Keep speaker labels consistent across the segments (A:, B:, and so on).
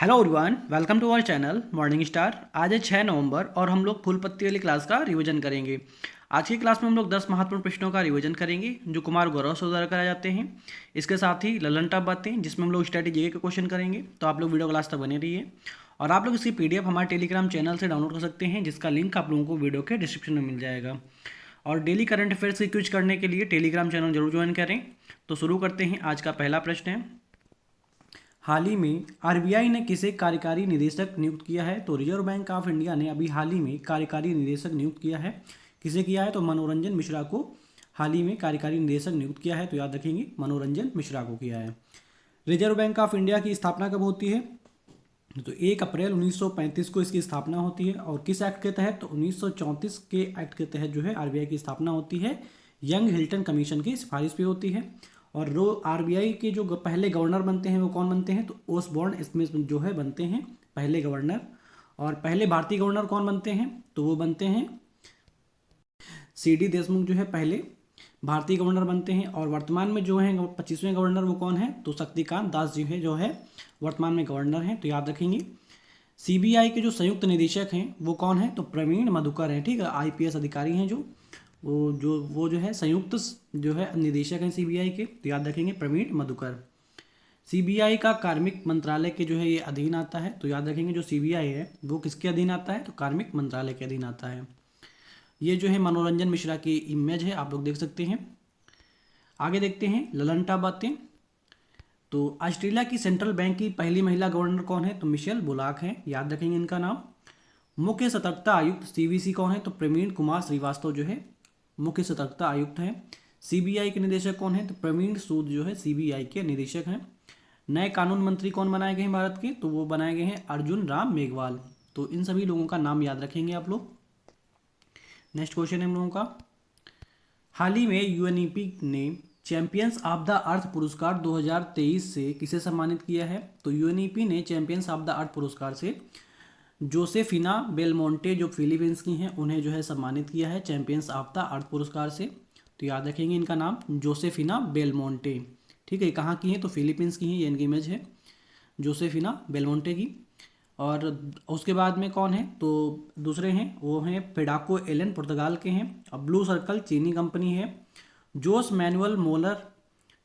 A: Hello everyone, welcome to our channel Morning Star. आज है 6 नवंबर और हम लोग फूल पत्ती वाली क्लास का रिवीजन करेंगे। आज की क्लास में हम लोग 10 महत्वपूर्ण प्रश्नों का रिवीजन करेंगे जो कुमार गौरव से द्वारा कराए जाते हैं। इसके साथ ही ललन टॉप बातें जिसमें हम लोग स्ट्रेटेजी के क्वेश्चन करेंगे। तो आप लोग वीडियो क्लास तक बने रहिए और आप लोग इसकी पीडीएफ हमारे टेलीग्राम चैनल से डाउनलोड कर सकते हैं, जिसका लिंक आप लोगों को वीडियो के डिस्क्रिप्शन में मिल जाएगा। और डेली करंट अफेयर्स की क्विज करने के लिए टेलीग्राम चैनल जरूर ज्वाइन करें। तो शुरू करते हैं। आज का पहला प्रश्न है, हाल ही में आरबीआई ने किसे कार्यकारी निदेशक नियुक्त किया है? तो रिजर्व बैंक ऑफ इंडिया ने अभी हाल ही में कार्यकारी निदेशक नियुक्त किया है। किसे किया है? तो मनोरंजन मिश्रा को हाल ही में कार्यकारी निदेशक नियुक्त किया है। तो याद रखेंगे, मनोरंजन मिश्रा को किया है। रिजर्व बैंक ऑफ इंडिया की स्थापना कब होती है? तो 1 अप्रैल 1935 को इसकी स्थापना होती है। और किस एक्ट के तहत? तो 1934 के एक्ट के तहत जो है आरबीआई की स्थापना होती है। यंग हिल्टन कमीशन की सिफारिश पे होती है। और जो आरबीआई के जो पहले गवर्नर बनते हैं वो कौन बनते हैं? तो ओसबॉर्न स्मिथ जो है बनते हैं पहले गवर्नर। और पहले भारतीय गवर्नर कौन बनते हैं? तो वो बनते हैं सीडी देशमुख जो है पहले भारतीय गवर्नर बनते हैं। और वर्तमान में जो है 25वें गवर्नर वो कौन है? तो शक्तिकांत दास जी है जो है वर्तमान में गवर्नर हैं। तो याद रखेंगे। सीबीआई के जो संयुक्त निदेशक हैं वो कौन है? तो प्रवीण मधुकर हैं। ठीक है, आईपीएस अधिकारी हैं जो वो जो है संयुक्त जो है निदेशक हैं सीबीआई के। तो याद रखेंगे, प्रवीण मधुकर। सीबीआई का कार्मिक मंत्रालय के जो है ये अधीन आता है। तो याद रखेंगे, जो सीबीआई है वो किसके अधीन आता है? तो कार्मिक मंत्रालय के अधीन आता है। ये जो है मनोरंजन मिश्रा की इमेज है, आप लोग देख सकते हैं। आगे देखते हैं ललन टॉप बातें। तो ऑस्ट्रेलिया की सेंट्रल बैंक की पहली महिला गवर्नर कौन है? तो मिशेल बुलाक है। याद रखेंगे इनका नाम। मुख्य सतर्कता आयुक्त सीवीसी कौन है? तो प्रवीण कुमार श्रीवास्तव जो है मुख्य सतर्कता आयुक्त हैं। सीबीआई के निदेशक कौन है? तो प्रवीण सूद जो है सीबीआई के निदेशक हैं। नए कानून मंत्री कौन बनाए गए हैं भारत के? तो वो बनाए गए हैं अर्जुन राम मेघवाल। तो इन सभी लोगों का नाम याद रखेंगे आप लोग। नेक्स्ट क्वेश्चन है हम लोगों का, हाल ही में यूएनईपी ने चैंपियंस ऑफ द अर्थ पुरस्कार 2023 से किसे सम्मानित किया है? तो यूएनईपी ने चैंपियंस ऑफ द अर्थ पुरस्कार से जोसेफिना बेलमोंटे जो फिलीपींस की हैं उन्हें जो है सम्मानित किया है चैंपियंस ऑफ द अर्थ पुरस्कार से। तो याद रखेंगे इनका नाम जोसेफिना बेलमोंटे। ठीक है, कहाँ की हैं? तो फिलीपींस की हैं। ये इनकी इमेज है जोसेफिना बेलमोंटे की। और उसके बाद में कौन है? तो दूसरे हैं वो हैं पेडाको एलन पुर्तगाल के हैं। और ब्लू सर्कल चीनी कंपनी है। जोस मैनुअल मोलर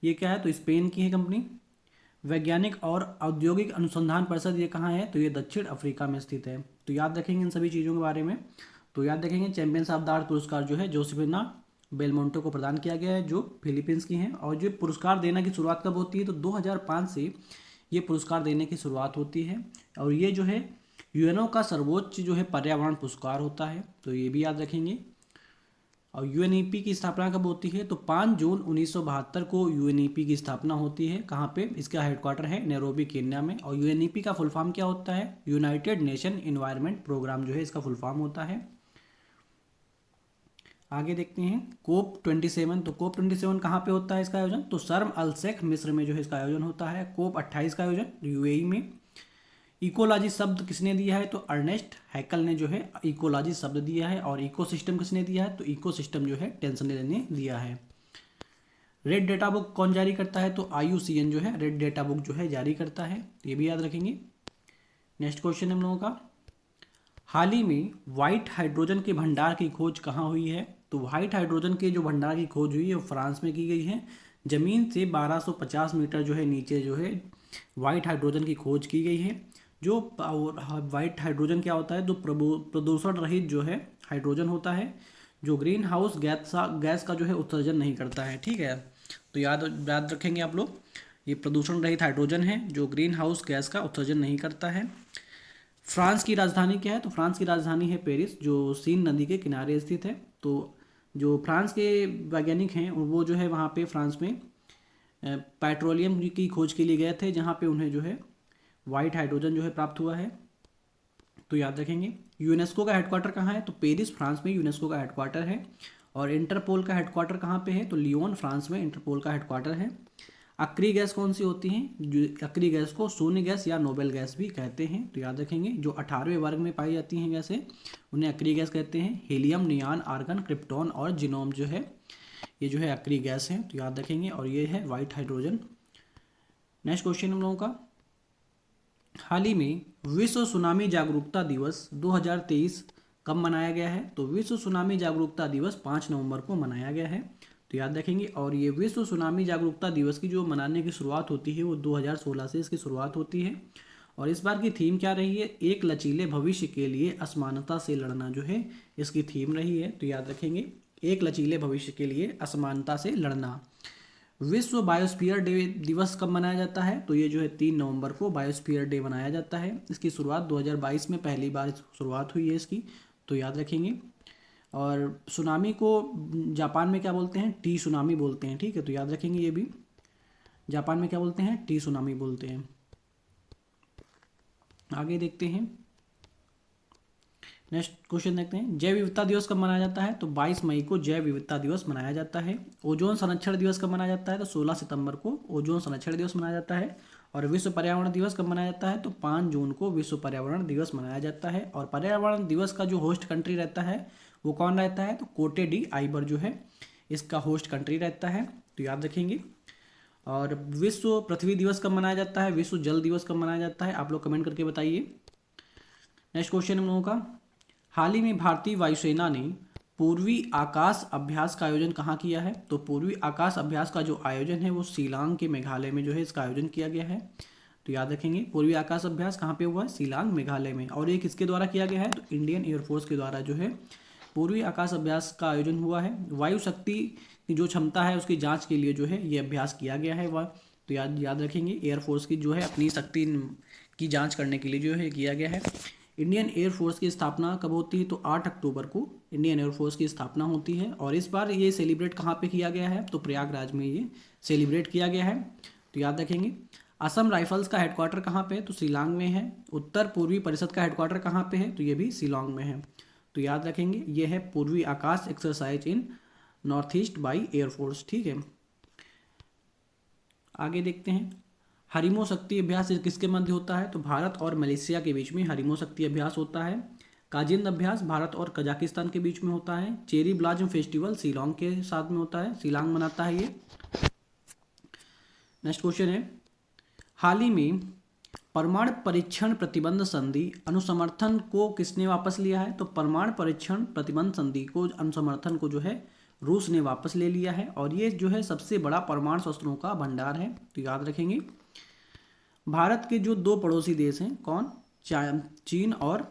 A: ये क्या है? तो स्पेन की है कंपनी। वैज्ञानिक और औद्योगिक अनुसंधान परिषद ये कहाँ है? तो ये दक्षिण अफ्रीका में स्थित है। तो याद रखेंगे इन सभी चीज़ों के बारे में। तो याद रखेंगे चैंपियंस ऑफ द अर्थ पुरस्कार जो है जोसेफिना बेलमोंटे को प्रदान किया गया है जो फिलीपींस की हैं। और जो पुरस्कार देने की शुरुआत कब होती है? तो 2005 से ये पुरस्कार देने की शुरुआत होती है। और ये जो है यूएनओ का सर्वोच्च जो है पर्यावरण पुरस्कार होता है। तो ये भी याद रखेंगे। और यूएनईपी की स्थापना कब होती है? तो 5 जून 1972 को यूएनईपी की स्थापना होती है। कहाँ पे? इसका हेडक्वार्टर है नैरोबी केन्या में। और यूएनईपी का फुल फॉर्म क्या होता है? यूनाइटेड नेशन इन्वायरमेंट प्रोग्राम जो है इसका फुल फॉर्म होता है। आगे देखते हैं कोप 27। तो कोप 27 कहाँ पे होता है इसका आयोजन? तो शर्म अल शेख मिस्र में जो है इसका आयोजन होता है। कोप 28 का आयोजन यूएई में। इकोलॉजी शब्द किसने दिया है? तो अर्नेस्ट हैकल ने जो है इकोलॉजी शब्द दिया है। और इकोसिस्टम किसने दिया है? तो इकोसिस्टम जो है टेंसनेल ने दिया है। रेड डेटा बुक कौन जारी करता है? तो आईयूसीएन जो है रेड डेटा बुक जो है जारी करता है। ये भी याद रखेंगे। नेक्स्ट क्वेश्चन हम लोगों का, हाल ही में व्हाइट हाइड्रोजन के भंडार की खोज कहाँ हुई है? तो व्हाइट हाइड्रोजन के जो भंडार की खोज हुई है वो फ्रांस में की गई है। जमीन से 1250 मीटर जो है नीचे जो है व्हाइट हाइड्रोजन की खोज की गई है। जो व्हाइट हाइड्रोजन क्या होता है? तो प्रदूषण रहित जो है हाइड्रोजन होता है जो ग्रीन हाउस गैस का जो है उत्सर्जन नहीं करता है। ठीक है, तो याद याद रखेंगे आप लोग, ये प्रदूषण रहित हाइड्रोजन है जो ग्रीन हाउस गैस का उत्सर्जन नहीं करता है। फ्रांस की राजधानी क्या है? तो फ्रांस की राजधानी है पेरिस जो सीन नदी के किनारे स्थित है। तो जो फ्रांस के वैज्ञानिक हैं वो जो है वहाँ पे फ्रांस में पेट्रोलियम की खोज के लिए गए थे, जहाँ पे उन्हें जो है वाइट हाइड्रोजन जो है प्राप्त हुआ है। तो याद रखेंगे। यूनेस्को का हेडक्वार्टर कहाँ है? तो पेरिस फ्रांस में यूनेस्को का हेडक्वार्टर है। और इंटरपोल का हेडक्वार्टर कहाँ पे है? तो लियोन फ्रांस में इंटरपोल का हेडक्वार्टर है। अक्रिय गैस कौन सी होती है? जो अक्रिय गैस को शून्य गैस या नोबेल गैस भी कहते हैं। तो याद रखेंगे, जो 18वें वर्ग में पाई जाती हैं गैसें उन्हें अक्रिय गैस कहते हैं। हीलियम, नियान, आर्गन, क्रिप्टॉन और जिनोम जो है ये जो है अक्रिय गैस हैं। तो याद रखेंगे। और ये है वाइट हाइड्रोजन। नेक्स्ट क्वेश्चन हम लोगों का, हाल ही में विश्व सुनामी जागरूकता दिवस 2023 कब मनाया गया है? तो विश्व सुनामी जागरूकता दिवस 5 नवंबर को मनाया गया है, तो याद रखेंगे। और ये विश्व सुनामी जागरूकता दिवस की जो मनाने की शुरुआत होती है वो 2016 से इसकी शुरुआत होती है। और इस बार की थीम क्या रही है? एक लचीले भविष्य के लिए असमानता से लड़ना जो है इसकी थीम रही है, तो याद रखेंगे एक लचीले भविष्य के लिए असमानता से लड़ना। विश्व बायोस्फीयर डे दिवस कब मनाया जाता है? तो ये जो है 3 नवंबर को बायोस्फीयर डे मनाया जाता है। इसकी शुरुआत 2022 में पहली बार शुरुआत हुई है इसकी, तो याद रखेंगे। और सुनामी को जापान में क्या बोलते हैं? टी सुनामी बोलते हैं, ठीक है, तो याद रखेंगे ये भी। जापान में क्या बोलते हैं? टी सुनामी बोलते हैं। आगे देखते हैं, नेक्स्ट क्वेश्चन देखते हैं। जैव विविधता दिवस कब मनाया जाता है? तो 22 मई को जैव विविधता दिवस मनाया जाता है। ओजोन संरक्षण दिवस कब मनाया जाता है? तो 16 सितंबर को ओजोन संरक्षण दिवस मनाया जाता है। और विश्व पर्यावरण दिवस कब मनाया जाता है? तो 5 जून को विश्व पर्यावरण दिवस मनाया जाता है। और पर्यावरण दिवस का जो होस्ट कंट्री रहता है वो कौन रहता है? तो कोटे डी आइवर जो है इसका होस्ट कंट्री रहता है, तो याद रखेंगे। और विश्व पृथ्वी दिवस कब मनाया जाता है? विश्व जल दिवस कब मनाया जाता है? आप लोग कमेंट करके बताइए। नेक्स्ट क्वेश्चन हम लोगों का, हाल ही में भारतीय वायुसेना ने पूर्वी आकाश अभ्यास का आयोजन कहाँ किया है? तो पूर्वी आकाश अभ्यास का जो आयोजन है वो शिलांग के मेघालय में जो है इसका आयोजन किया गया है, तो याद रखेंगे। पूर्वी आकाश अभ्यास कहाँ पे हुआ है? शिलांग मेघालय में। और ये किसके द्वारा किया गया है? तो इंडियन एयरफोर्स के द्वारा जो है पूर्वी आकाश अभ्यास का आयोजन हुआ है। वायु शक्ति की जो क्षमता है उसकी जांच के लिए जो है ये अभ्यास किया गया है वह, तो याद रखेंगे एयरफोर्स की जो है अपनी शक्ति की जांच करने के लिए जो है किया गया है। इंडियन एयरफोर्स की स्थापना कब होती है? तो 8 अक्टूबर को इंडियन एयरफोर्स की स्थापना होती है। और इस बार ये सेलिब्रेट कहाँ पे किया गया है? तो प्रयागराज में ये सेलिब्रेट किया गया है, तो याद रखेंगे। असम राइफल्स का हेडक्वार्टर कहाँ पे है? तो शिलांग में है। उत्तर पूर्वी परिषद का हेडक्वार्टर कहाँ पे है? तो ये भी शिलांग में है, तो याद रखेंगे। ये है Purvi Akash exercise in north east by air force, ठीक है। आगे देखते हैं, हरिमो शक्ति अभ्यास किसके मध्य होता है? तो भारत और मलेशिया के बीच में हरिमो शक्ति अभ्यास होता है। काजिंद अभ्यास भारत और कजाकिस्तान के बीच में होता है। चेरी ब्लॉसम फेस्टिवल शिलांग के साथ में होता है, शिलांग मनाता है ये। नेक्स्ट क्वेश्चन है, हाल ही में परमाणु परीक्षण प्रतिबंध संधि अनुसमर्थन को किसने वापस लिया है? तो परमाणु परीक्षण प्रतिबंध संधि को अनुसमर्थन को जो है रूस ने वापस ले लिया है। और ये जो है सबसे बड़ा परमाणु शस्त्रों का भंडार है, तो याद रखेंगे। भारत के जो 2 पड़ोसी देश हैं, कौन? चीन और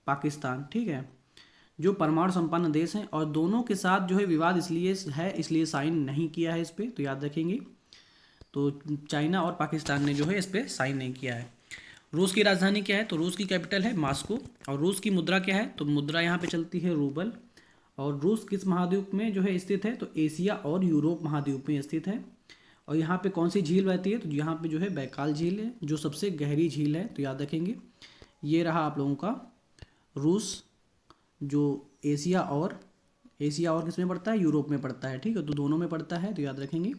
A: पाकिस्तान, ठीक है, जो परमाणु संपन्न देश हैं। और दोनों के साथ जो है विवाद इसलिए साइन नहीं किया है इस पर, तो याद रखेंगे। तो चाइना और पाकिस्तान ने जो है इस पर साइन नहीं किया है। रूस की राजधानी क्या है? तो रूस की कैपिटल है मॉस्को। और रूस की मुद्रा क्या है? तो मुद्रा यहाँ पे चलती है रूबल। और रूस किस महाद्वीप में जो है स्थित है? तो एशिया और यूरोप महाद्वीप में स्थित है। और यहाँ पे कौन सी झील बहती है? तो यहाँ पे जो है बैकाल झील है, जो सबसे गहरी झील है, तो याद रखेंगे। ये रहा आप लोगों का रूस, जो एशिया और किस में पड़ता है? यूरोप में पड़ता है, ठीक है, तो दोनों में पड़ता है, तो याद रखेंगे।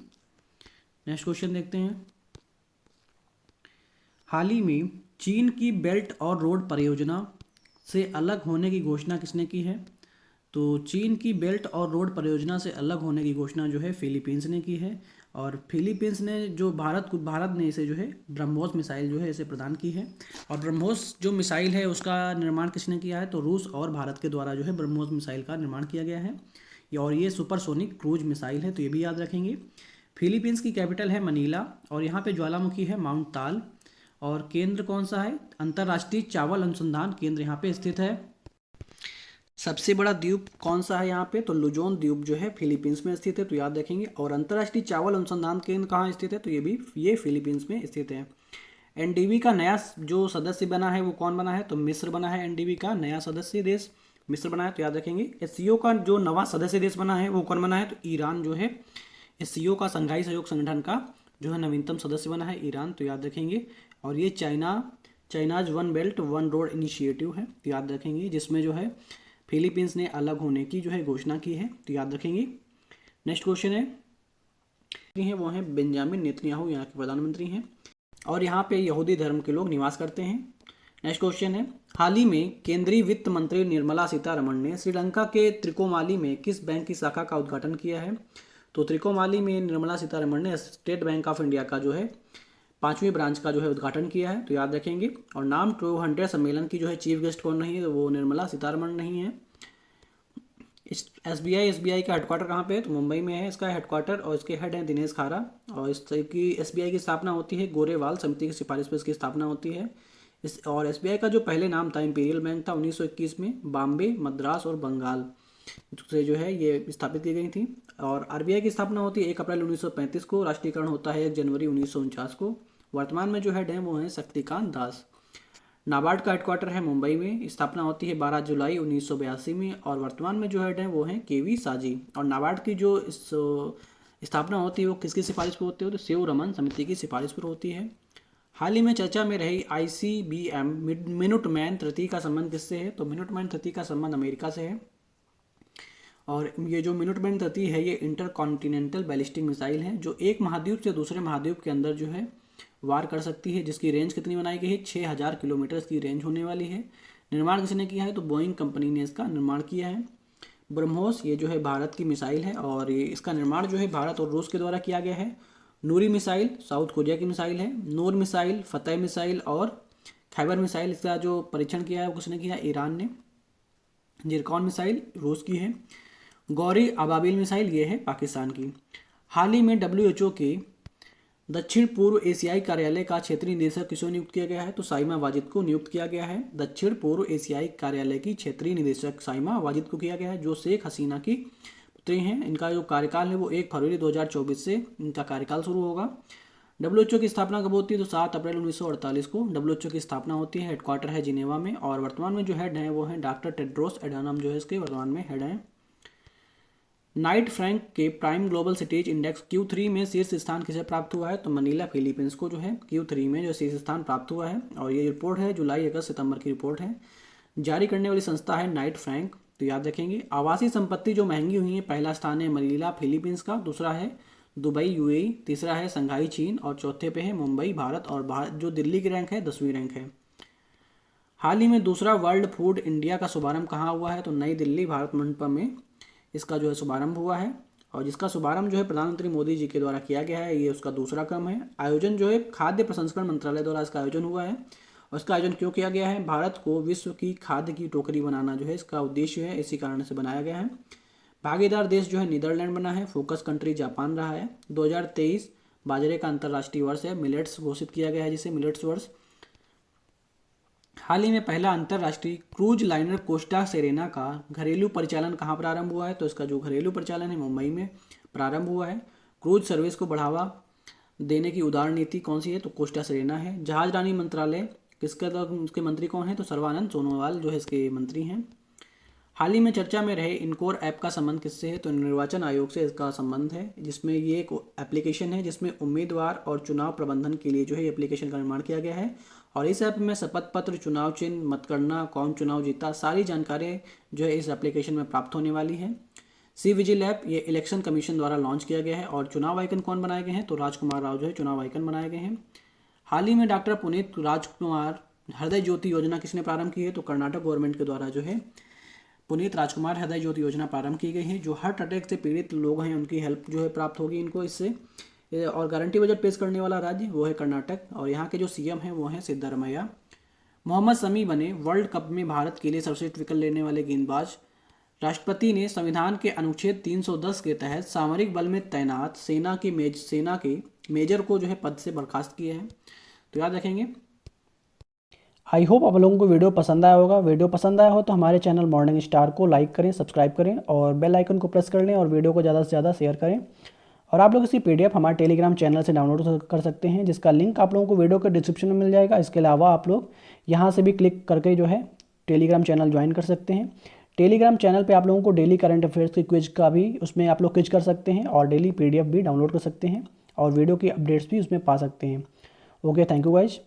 A: नेक्स्ट क्वेश्चन देखते हैं, हाल ही में चीन की बेल्ट और रोड परियोजना से अलग होने की घोषणा किसने की है? तो चीन की बेल्ट और रोड परियोजना से अलग होने की घोषणा जो है फिलीपींस ने की है। और फिलीपींस ने जो भारत ने इसे जो है ब्रह्मोस मिसाइल जो है इसे प्रदान की है। और ब्रह्मोस जो मिसाइल है उसका निर्माण किसने किया है? तो रूस और भारत के द्वारा जो है ब्रह्मोस मिसाइल का निर्माण किया गया है। और ये सुपरसोनिक क्रूज मिसाइल है, तो ये भी याद रखेंगे। फिलीपींस की कैपिटल है मनीला। और यहाँ पे ज्वालामुखी है माउंट ताल। और केंद्र कौन सा है? अंतर्राष्ट्रीय चावल अनुसंधान केंद्र यहाँ पे स्थित है। सबसे बड़ा द्वीप कौन सा है यहाँ पे? तो लुजोन द्वीप जो है फिलीपींस में स्थित है, तो याद रखेंगे। और अंतर्राष्ट्रीय चावल अनुसंधान केंद्र कहाँ स्थित है? तो ये फिलीपींस में स्थित है। एनडीबी का नया जो सदस्य बना है वो कौन बना है? तो मिस्र बना है। एनडीबी का नया सदस्य देश मिस्र बना है, तो याद रखेंगे। एससीओ का जो नवा सदस्य देश बना है वो कौन बना है? तो ईरान जो है एससीओ का संघाई सहयोग संगठन का जो है नवीनतम सदस्य बना है ईरान, तो याद रखेंगे। और ये China's one belt one road initiative है, तो याद रखेंगे, जिसमें जो है फिलीपींस ने अलग होने की जो है घोषणा की है, तो याद रखेंगे। नेक्स्ट क्वेश्चन है वो है बेंजामिन नेतन्याहू, यहाँ के प्रधानमंत्री हैं। और यहाँ पे यहूदी धर्म के लोग निवास करते हैं। नेक्स्ट क्वेश्चन है, हाल ही में केंद्रीय वित्त मंत्री निर्मला सीतारमण ने श्रीलंका के त्रिकोमाली में किस बैंक की शाखा का उद्घाटन किया है? तो त्रिकोमाली में निर्मला सीतारमण ने स्टेट बैंक ऑफ इंडिया का जो है 5वीं ब्रांच का जो है उद्घाटन किया है, तो याद रखेंगे। और नाम 200 सम्मेलन की जो है चीफ गेस्ट कौन रही है, तो वो निर्मला सीतारमण नहीं है। एसबीआई का हेडक्वार्टर कहाँ पे है, तो मुंबई में है इसका हेडक्वार्टर, और इसके हेड हैं दिनेश खारा। और इसकी एसबीआई की स्थापना होती है गोरेवाल समिति की सिफारिश पर इसकी स्थापना होती है। और एसबीआई का जो पहले नाम था इंपीरियल बैंक था 1921 में बॉम्बे, मद्रास और बंगाल से जो है ये स्थापित की गई थी। और आरबीआई की स्थापना होती है 1 अप्रैल 1935 को, राष्ट्रीयकरण होता है 1 जनवरी 1949 को। वर्तमान में जो हेड हैं वो हैं शक्तिकांत दास। नाबार्ड का हेडक्वार्टर है मुंबई में, स्थापना होती है 12 जुलाई 1982 में। और वर्तमान में जो हेड हैं वो हैं केवी साजी। और नाबार्ड की जो स्थापना होती है वो किसकी सिफारिश पर होती है, तो शिव रमन समिति की सिफारिश पर होती है। हाल ही में चर्चा में रही ICBM मिनुटमैन 30 का संबंध किससे है, तो मिनुटमैन 30 का संबंध अमेरिका से है। और ये जो मिनुटमैन 30 है ये इंटरकॉन्टिनेंटल बैलिस्टिक मिसाइल है, जो एक महाद्वीप से दूसरे महाद्वीप के अंदर जो है वार कर सकती है, जिसकी रेंज कितनी बनाई गई है, 6000 किलोमीटर की रेंज होने वाली है। निर्माण किसने किया है, तो बोइंग कंपनी ने इसका निर्माण किया है। ब्रह्मोस ये जो है भारत की मिसाइल है, और ये इसका निर्माण जो है भारत और रूस के द्वारा किया गया है। नूरी मिसाइल साउथ कोरिया की मिसाइल है। नूर मिसाइल, फतेह मिसाइल और खैबर मिसाइल, इसका जो परीक्षण किया है वो किसने किया, ईरान ने। जिरकॉन मिसाइल रूस की है। गौरी अबाबिल मिसाइल ये है पाकिस्तान की। हाल ही में WHO के दक्षिण पूर्व एशियाई कार्यालय का क्षेत्रीय निदेशक किसको नियुक्त किया गया है, तो साइमा वाजिद को नियुक्त किया गया है। दक्षिण पूर्व एशियाई कार्यालय की क्षेत्रीय निदेशक साइमा वाजिद को किया गया है, जो शेख हसीना की पुत्री हैं। इनका जो कार्यकाल है वो 1 फरवरी 2024 से इनका कार्यकाल शुरू होगा। WHO की स्थापना कब होती है, तो 7 अप्रैल 1948 को WHO की स्थापना होती है। हेडक्वार्टर है जिनेवा में। और वर्तमान में जो हेड हैं वो हैं डॉक्टर टेड्रोस एडानम, जो है इसके वर्तमान में हेड हैं। नाइट फ्रैंक के prime global cities index Q3 में शीर्ष स्थान किसे प्राप्त हुआ है, तो मनीला फिलीपींस को जो है Q3 में जो शीर्ष स्थान प्राप्त हुआ है। और ये रिपोर्ट है जुलाई, अगस्त, सितंबर की रिपोर्ट है। जारी करने वाली संस्था है नाइट फ्रैंक, तो याद रखेंगे। आवासीय संपत्ति जो महंगी हुई है, पहला स्थान है मनीला फिलीपींस का, दूसरा है दुबई UAE, तीसरा है संघाई चीन, और चौथे पे है मुंबई भारत। और जो दिल्ली की रैंक है 10वीं रैंक है। हाल ही में दूसरा वर्ल्ड फूड इंडिया का शुभारंभ कहाँ हुआ है, तो नई दिल्ली भारत मंडपम में इसका जो है शुभारंभ हुआ है। और जिसका शुभारंभ जो है प्रधानमंत्री मोदी जी के द्वारा किया गया है, ये उसका दूसरा क्रम है। आयोजन जो है खाद्य प्रसंस्करण मंत्रालय द्वारा इसका आयोजन हुआ है। और इसका आयोजन क्यों किया गया है, भारत को विश्व की खाद्य की टोकरी बनाना जो है इसका उद्देश्य है, इसी कारण से बनाया गया है। भागीदार देश जो है नीदरलैंड बना है। फोकस कंट्री जापान रहा है। 2023 बाजरे का अंतर्राष्ट्रीय वर्ष है, मिलेट्स घोषित किया गया है जिसे मिलेट्स वर्ष। हाल ही में पहला अंतर्राष्ट्रीय क्रूज लाइनर कोस्टा सेरेना का घरेलू परिचालन कहाँ प्रारंभ हुआ है, तो इसका जो घरेलू परिचालन है मुंबई में प्रारंभ हुआ है। क्रूज सर्विस को बढ़ावा देने की उदार नीति कौन सी है, तो कोस्टा सेरेना है। जहाज रानी मंत्रालय किसका, उसके मंत्री कौन है, तो सर्बानंद सोनोवाल जो है इसके मंत्री हैं। हाल ही में चर्चा में रहे इनकोर ऐप का संबंध किससे है, तो निर्वाचन आयोग से इसका संबंध है, जिसमें ये एक एप्लीकेशन है जिसमें उम्मीदवार और चुनाव प्रबंधन के लिए जो है एप्लीकेशन का निर्माण किया गया है। और इस ऐप में शपथ पत्र, चुनाव चिन्ह, मतगणना, कौन चुनाव जीता, सारी जानकारी जो है इस एप्लीकेशन में प्राप्त होने वाली है। सी विजिल ऐप ये इलेक्शन कमीशन द्वारा लॉन्च किया गया है। और चुनाव आइकन कौन बनाए गए हैं, तो राजकुमार राव जो है चुनाव आइकन बनाए गए हैं। हाल ही में डॉक्टर पुनीत राजकुमार हृदय ज्योति योजना किसने प्रारंभ की है, तो कर्नाटक गवर्नमेंट के द्वारा जो है पुनीत राजकुमार हृदय ज्योति योजना प्रारंभ की गई है। जो हार्ट अटैक से पीड़ित लोग हैं उनकी हेल्प जो है प्राप्त होगी इनको इससे। और गारंटी बजट पेश करने वाला राज्य वो है कर्नाटक। और यहाँ के जो CM हैं वो हैं सिद्धारमैया। मोहम्मद शमी बने वर्ल्ड कप में भारत के लिए सर्वश्रेष्ठ विकेट लेने वाले गेंदबाज। राष्ट्रपति ने संविधान के अनुच्छेद 310 के तहत सामरिक बल में तैनात सेना के मेजर को जो है पद से बर्खास्त किए हैं, तो याद रखेंगे। आई होप आप लोगों को वीडियो पसंद आया होगा। वीडियो पसंद आया हो तो हमारे चैनल मॉर्निंग स्टार को लाइक करें, सब्सक्राइब करें और बेल आइकन को प्रेस कर लें और वीडियो को ज़्यादा से ज़्यादा शेयर करें। और आप लोग इसी PDF हमारे टेलीग्राम चैनल से डाउनलोड कर सकते हैं, जिसका लिंक आप लोगों को वीडियो के डिस्क्रिप्शन में मिल जाएगा। इसके अलावा आप लोग यहाँ से भी क्लिक करके जो है टेलीग्राम चैनल ज्वाइन कर सकते हैं। टेलीग्राम चैनल पे आप लोगों को डेली करंट अफेयर्स की क्विज का भी उसमें आप लोग क्विज कर सकते हैं और डेली PDF भी डाउनलोड कर सकते हैं और वीडियो की अपडेट्स भी उसमें पा सकते हैं। Okay, thank you guys.